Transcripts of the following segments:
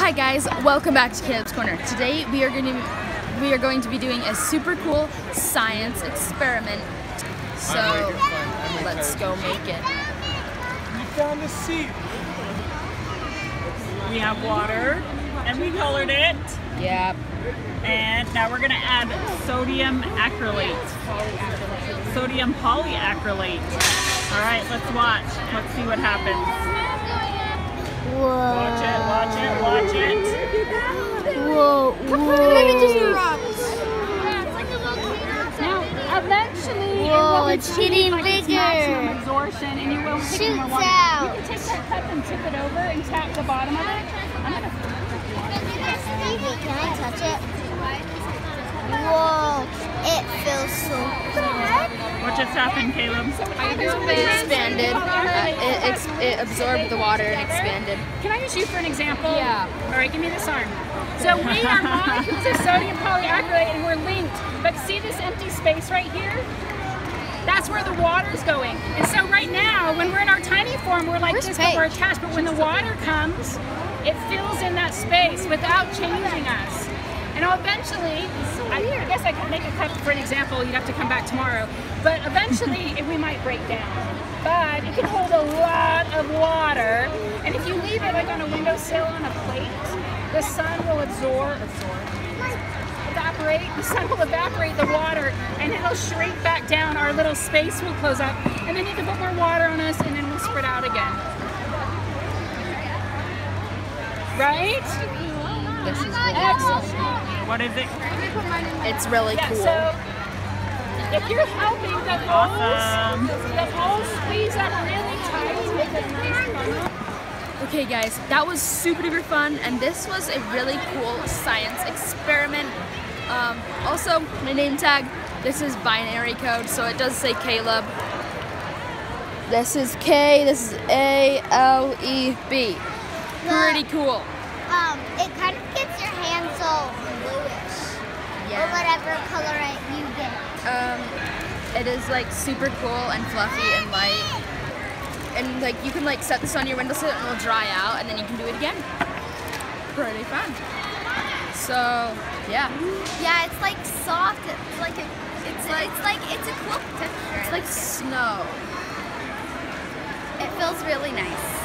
Hi guys, welcome back to Caleb's Corner. Today we are going to be doing a super cool science experiment. So let's go make it. We found a seed. We have water and we colored it. Yep. And now we're gonna add sodium acrylate. Sodium polyacrylate. All right, let's watch. Let's see what happens. Whoa. Watch it, watch it, watch it. Whoa, Now, eventually, whoa, it's getting bigger. Maximum absorption, and you won't take more Shoots water. out. You can take that cup and tip it over and tap the bottom of it. I'm gonna. Can I touch it? Whoa, it feels so good. What just happened, Caleb? It expanded. It absorbed the water and expanded. Can I use you for an example? Yeah. All right, give me this arm. So we are molecules of sodium polyacrylate, and we're linked. But see this empty space right here? That's where the water's going. And so right now, when we're in our tiny form, we're like this, but we're attached. But when the water comes, it fills in that space without changing us. And eventually, I guess I could make a cup for an example. You'd have to come back tomorrow. But eventually, we might break down. But it can hold a lot of water. And if you leave it like on a windowsill on a plate, the sun will evaporate. The sun will evaporate the water, and it'll shrink back down. Our little space will close up, and then you can put more water on us, and then we'll spread out again. Right? This is Excellent. What is it? It's really cool. So if you're helping the holes squeeze up really tight, make a nice funnel. Okay guys, that was super duper fun, and this was a really cool science experiment. Also, my name tag, this is binary code, so it does say Caleb. This is K, this is A-L-E-B. Pretty cool. It kind of gets your hands all bluish. Or whatever color you get. It is like super cool and fluffy and light. And like you can like set this on your windowsill and it'll dry out, and then you can do it again. Pretty fun. So yeah. Yeah, it's like soft. It's like it's a cool texture. It's like snow. It feels really nice.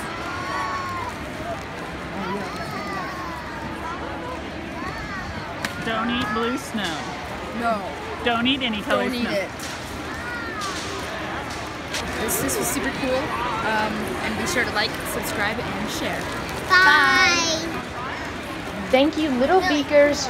Don't eat blue snow. No. Don't eat any color Don't eat snow. it. This was super cool. And be sure to like, subscribe, and share. Bye. Thank you, little beakers,